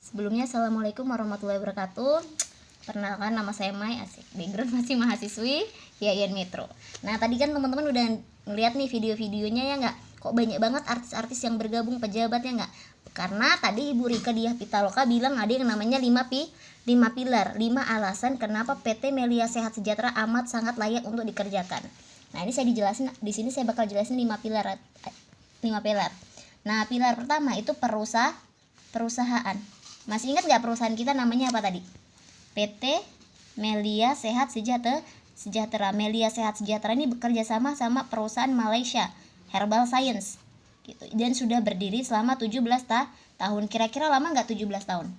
Sebelumnya assalamualaikum warahmatullahi wabarakatuh. Perkenalkan, nama saya Mai, asik background masih mahasiswi IAIN Metro. Nah tadi kan teman-teman udah ngeliat nih video-videonya ya nggak? Kok banyak banget artis-artis yang bergabung, pejabatnya nggak? Karena tadi Ibu Rika Diah Pitaloka bilang ada yang namanya 5 pilar, 5 alasan kenapa PT Melia Sehat Sejahtera amat sangat layak untuk dikerjakan. Nah ini saya dijelasin, di sini saya bakal jelasin 5 pilar. Nah pilar pertama itu perusahaan. Masih ingat nggak perusahaan kita namanya apa tadi? PT Melia Sehat Sejahtera. Melia Sehat Sejahtera ini bekerja sama perusahaan Malaysia Herbal Science gitu. Dan sudah berdiri selama 17 tahun. Kira-kira lama nggak 17 tahun?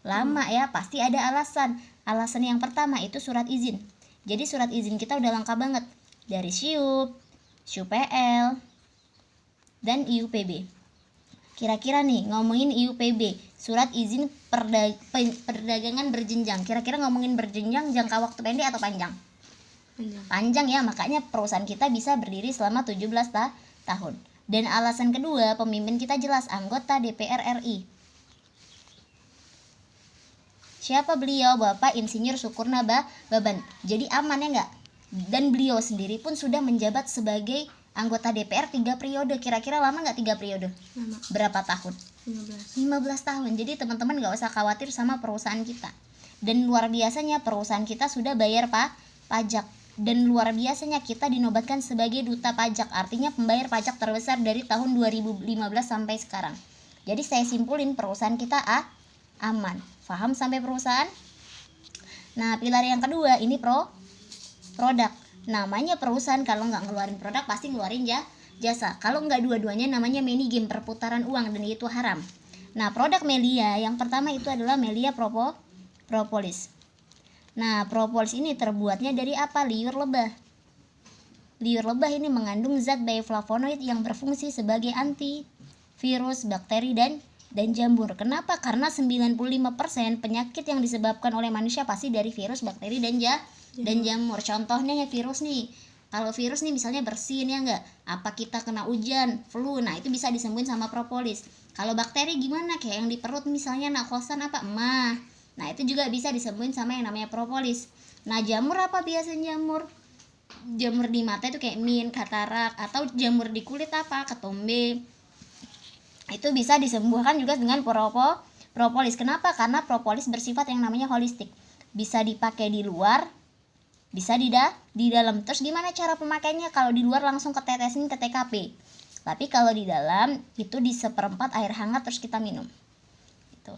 Lama ya, pasti ada alasan. Alasan yang pertama itu surat izin. Jadi surat izin kita udah lengkap banget. Dari SIUP, SUPL, dan IUPB. Kira-kira nih ngomongin IUPB, surat izin perdagangan berjenjang. Kira-kira ngomongin berjenjang jangka waktu pendek atau panjang? Panjang ya, makanya perusahaan kita bisa berdiri selama 17 tahun. Dan alasan kedua, pemimpin kita jelas, anggota DPR RI. Siapa beliau? Bapak Insinyur Syukurna Baban. Jadi aman ya enggak? Dan beliau sendiri pun sudah menjabat sebagai anggota DPR 3 periode. Kira-kira lama nggak 3 periode? Lama. Berapa tahun? 15 tahun. Jadi teman-teman nggak usah khawatir sama perusahaan kita. Dan luar biasanya perusahaan kita sudah bayar pajak. Dan luar biasanya kita dinobatkan sebagai duta pajak. Artinya pembayar pajak terbesar dari tahun 2015 sampai sekarang. Jadi saya simpulin perusahaan kita aman. Paham sampai perusahaan? Nah pilar yang kedua ini produk. Namanya perusahaan kalau nggak ngeluarin produk pasti ngeluarin jasa. Kalau nggak dua-duanya namanya money game, perputaran uang, dan itu haram. Nah produk Melia yang pertama itu adalah Melia Propolis. Nah propolis ini terbuatnya dari apa? Liur lebah. Liur lebah ini mengandung zat bioflavonoid yang berfungsi sebagai antivirus, bakteri, dan jamur. Kenapa? Karena 95% penyakit yang disebabkan oleh manusia pasti dari virus, bakteri, dan jamur. Contohnya ya virus nih. Kalau virus nih misalnya bersin ya enggak? Apa kita kena hujan, flu, nah itu bisa disembuhin sama propolis. Kalau bakteri gimana? Kayak yang di perut misalnya nakosan apa? Emah. Nah itu juga bisa disembuhin sama yang namanya propolis. Nah jamur apa biasanya jamur? Jamur di mata itu kayak min, katarak, atau jamur di kulit apa? Ketombe. Itu bisa disembuhkan juga dengan propolis. Kenapa? Karena propolis bersifat yang namanya holistik. Bisa dipakai di luar, bisa di dalam. Terus gimana cara pemakainya? Kalau di luar langsung ketetesin ke TKP. Tapi kalau di dalam itu di 1/4 air hangat terus kita minum. Gitu.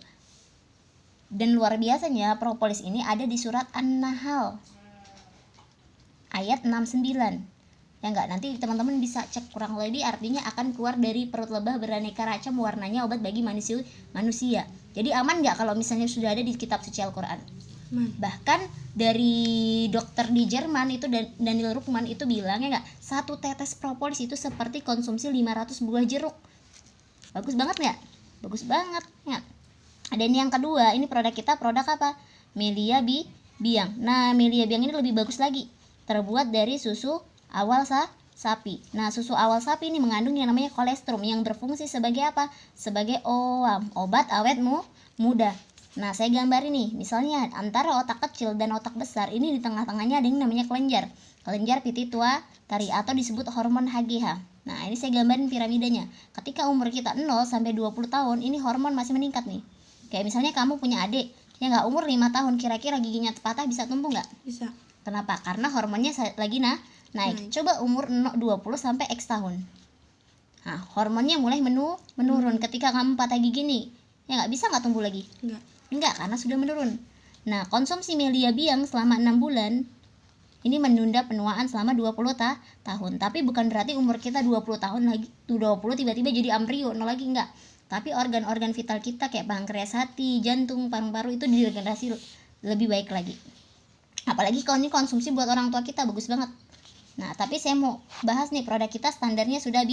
Dan luar biasanya propolis ini ada di surat An-Nahl ayat 69. Ya enggak, nanti teman-teman bisa cek kurang lebih artinya akan keluar dari perut lebah beraneka ragam warnanya obat bagi manusia. Jadi aman enggak kalau misalnya sudah ada di kitab suci Al-Qur'an? Bahkan dari dokter di Jerman itu Daniel Ruckman itu bilang ya enggak, 1 tetes propolis itu seperti konsumsi 500 buah jeruk. Bagus banget enggak? Bagus banget ya. Dan yang kedua, ini produk kita, produk apa? Melia Biang. Nah, Melia Biang ini lebih bagus lagi. Terbuat dari susu awal sapi. Nah, susu awal sapi ini mengandung yang namanya kolestrum yang berfungsi sebagai apa? Sebagai obat awet muda. Nah, saya gambarin nih, misalnya antara otak kecil dan otak besar, ini di tengah-tengahnya ada yang namanya kelenjar pituitari atau disebut hormon HGH. Nah, ini saya gambarin piramidanya. Ketika umur kita 0 sampai 20 tahun, ini hormon masih meningkat nih. Kayak misalnya kamu punya adik, ya nggak, umur 5 tahun, kira-kira giginya patah bisa tumbuh nggak? Bisa. Kenapa? Karena hormonnya lagi naik. Coba umur 20 sampai X tahun. Nah, hormonnya mulai menurun. Ketika kamu patah gigi nih, ya nggak bisa nggak tumbuh lagi? Enggak, karena sudah menurun. Nah, konsumsi Melia Biang selama 6 bulan ini menunda penuaan selama 20 tahun. Tapi bukan berarti umur kita 20 tahun lagi, 20 tiba-tiba jadi ambrio, lagi enggak. Tapi organ-organ vital kita kayak pankreas, hati, jantung, paru-paru itu diregenerasi lebih baik lagi. Apalagi kalau ini konsumsi buat orang tua kita, bagus banget. Nah, tapi saya mau bahas nih, produk kita standarnya sudah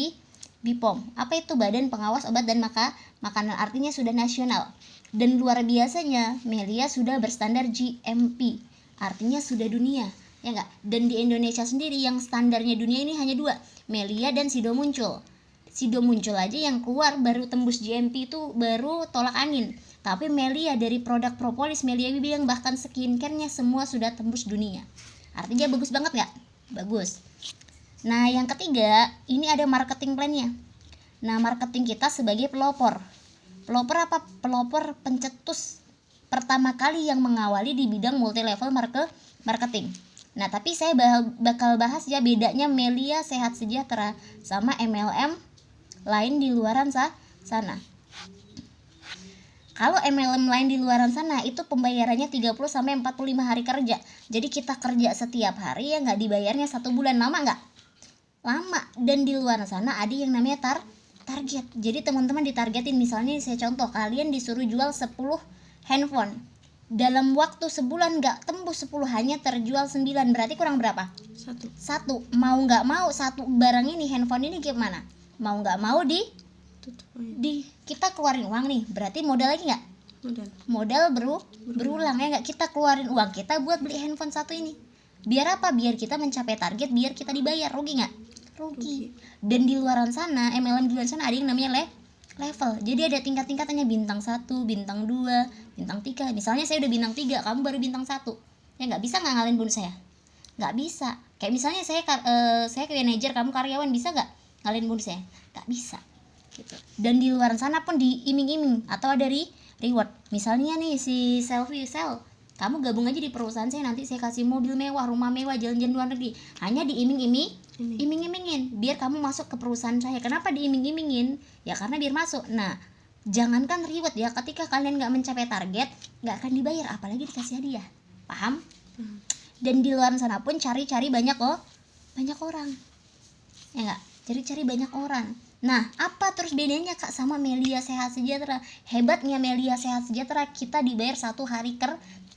BPOM. Apa itu? Badan Pengawas Obat dan Makanan, artinya sudah nasional. Dan luar biasanya Melia sudah berstandar GMP, artinya sudah dunia, ya enggak? Dan di Indonesia sendiri yang standarnya dunia ini hanya 2, Melia dan Sido muncul aja yang keluar baru tembus GMP itu baru tolak angin. Tapi Melia dari produk propolis, Melia BB yang bahkan skincare-nya semua sudah tembus dunia. Artinya bagus banget nggak? Bagus. Nah yang ketiga, ini ada marketing plan-nya. Nah marketing kita sebagai pelopor. Pelopor apa? Pelopor pencetus pertama kali yang mengawali di bidang multi level marketing. Nah tapi saya bakal bahas ya bedanya Melia Sehat Sejahtera sama MLM lain di luaran sana. Kalau MLM lain di luaran sana itu pembayarannya 30 sampai 45 hari kerja. Jadi kita kerja setiap hari ya nggak dibayarnya 1 bulan. Lama nggak? Lama. Dan di luar sana ada yang namanya target. Jadi teman-teman ditargetin, misalnya saya contoh, kalian disuruh jual 10 handphone. Dalam waktu sebulan nggak tembus 10, hanya terjual 9, berarti kurang berapa? 1. Mau nggak mau satu barang ini, handphone ini gimana? Mau nggak mau kita keluarin uang nih, berarti modal lagi nggak? Modal berulang ya nggak? Kita keluarin uang kita buat beli handphone satu ini. Biar apa? Biar kita mencapai target, biar kita dibayar. Rugi nggak? Rugi. Dan di luaran sana, MLM di luar sana ada yang namanya level. Jadi ada tingkat-tingkatannya, bintang 1, bintang 2, bintang 3. Misalnya saya udah bintang 3, kamu baru bintang 1. Ya nggak bisa nggak ngalahin bonus saya? Nggak bisa. Kayak misalnya saya ke manajer, kamu karyawan, bisa nggak ngalahin bonus saya? Nggak bisa. Gitu. Dan di luar sana pun diiming-iming atau ada reward. Misalnya nih si Selfie Sel, kamu gabung aja di perusahaan saya, nanti saya kasih mobil mewah, rumah mewah, jalan-jalan luar negeri. Hanya diiming-imingin biar kamu masuk ke perusahaan saya. Kenapa diiming-imingin? Ya karena biar masuk. Nah, jangankan reward ya, ketika kalian nggak mencapai target nggak akan dibayar, apalagi dikasih hadiah. Paham? Dan di luar sana pun cari-cari banyak orang. Ya nggak? Cari-cari banyak orang. Nah, apa terus bedanya Kak sama Melia Sehat Sejahtera? Hebatnya Melia Sehat Sejahtera, kita dibayar 1 hari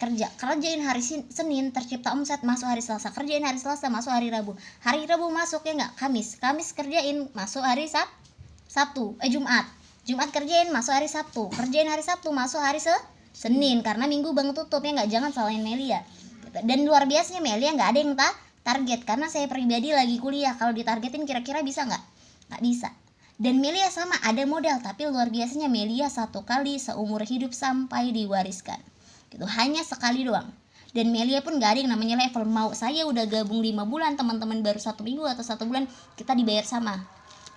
kerja. Kerjain hari Senin tercipta omset, masuk hari Selasa. Kerjain hari Selasa, masuk hari Rabu. Hari Rabu masuk ya nggak? Kamis kerjain, masuk hari Sabtu. Jumat kerjain, masuk hari Sabtu. Kerjain hari Sabtu, masuk hari Senin. Karena Minggu Bang tutup ya nggak? Jangan salahin Melia. Dan luar biasanya Melia nggak ada yang target. Karena saya pribadi lagi kuliah, kalau ditargetin kira-kira bisa nggak? Nggak bisa. Dan Melia sama, ada modal, tapi luar biasanya Melia 1 kali seumur hidup sampai diwariskan. Gitu, hanya sekali doang. Dan Melia pun gak ada yang namanya level. Mau saya udah gabung 5 bulan, teman-teman baru 1 minggu atau 1 bulan, kita dibayar sama.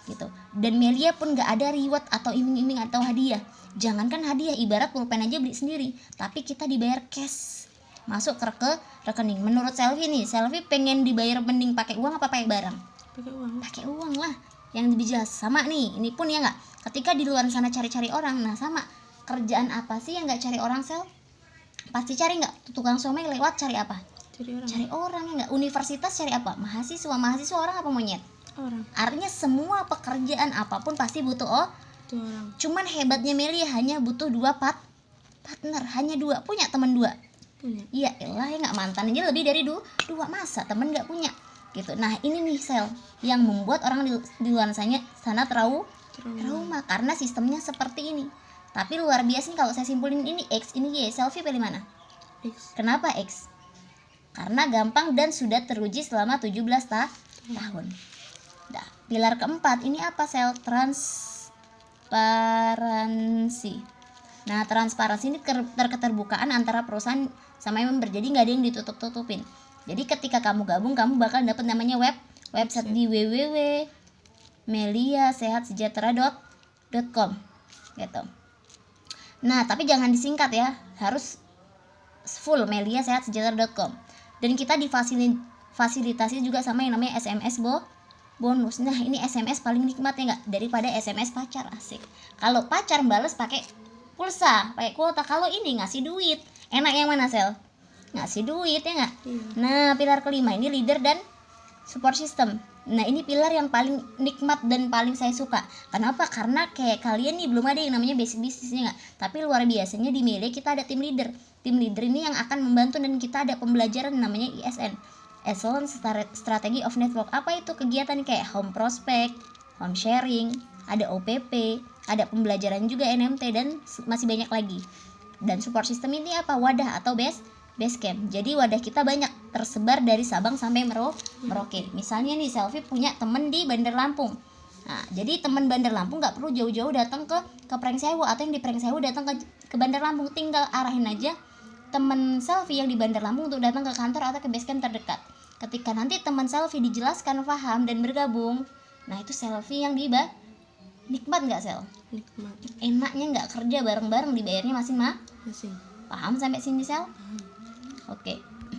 Gitu. Dan Melia pun gak ada reward atau iming-iming atau hadiah. Jangankan hadiah, ibarat pulpen aja beli sendiri, tapi kita dibayar cash. Masuk ke rekening. Menurut Selfie nih, Selfie pengen dibayar mending pakai uang apa pakai barang? Pakai uang lah. Yang lebih jelas. Sama nih, ini pun ya nggak, ketika di luar sana cari-cari orang. Nah sama, kerjaan apa sih yang nggak cari orang Sel? Pasti cari nggak? Tukang somai lewat cari apa? Cari orang ya nggak? Universitas cari apa? Mahasiswa orang apa monyet? Orang. Artinya semua pekerjaan apapun pasti butuh orang. Cuman hebatnya Melia hanya butuh 2 partner, hanya 2. Punya teman 2? Punya. Iya elah ya nggak, mantan aja lebih dari 2, masa temen nggak punya? Gitu. Nah ini nih Sel yang membuat orang di luar sana trauma karena sistemnya seperti ini. Tapi luar biasa nih, kalau saya simpulin ini X ini Y. Selfie pilih mana? X. Kenapa X? Karena gampang dan sudah teruji selama 17 tahun. Nah, pilar keempat ini apa Sel? Transparansi. Nah transparansi ini keterbukaan antara perusahaan sama member, jadi nggak ada yang ditutup-tutupin. Jadi ketika kamu gabung, kamu bakal dapat namanya website di www.meliasehatsejahtera.com gitu. Nah, tapi jangan disingkat ya, harus full meliasehatsejahtera.com. Dan kita difasilitasi juga sama yang namanya SMS bonus. Nah, ini SMS paling nikmat ya nggak? Daripada SMS pacar, asik. Kalau pacar bales pakai pulsa, pakai kuota. Kalau ini ngasih duit, enak yang mana Sel? Ngasih duit ya nggak? Nah pilar kelima ini leader dan support system. Nah ini pilar yang paling nikmat dan paling saya suka. Kenapa? Karena kayak kalian nih belum ada yang namanya basic bisnisnya nggak. Tapi luar biasanya di Melia kita ada tim leader. Tim leader ini yang akan membantu, dan kita ada pembelajaran namanya ISN, Excellent Strategy of Network. Apa itu kegiatan kayak home prospect, home sharing, ada OPP, ada pembelajaran juga NMT, dan masih banyak lagi. Dan support system ini apa? Wadah atau base camp. Jadi wadah kita banyak, tersebar dari Sabang sampai Merauke. Misalnya nih Selfie punya temen di Bandar Lampung. Nah, jadi temen Bandar Lampung nggak perlu jauh-jauh datang ke Prengsewu, atau yang di Prengsewu datang ke ke Bandar Lampung, tinggal arahin aja teman Selfie yang di Bandar Lampung untuk datang ke kantor atau ke basecamp terdekat. Ketika nanti teman Selfie dijelaskan paham dan bergabung, nah itu Selfie yang nikmat nggak Sel? Nikmat. Enaknya nggak kerja bareng-bareng, dibayarnya masing-masing. Paham sampai sini Sel? Oke.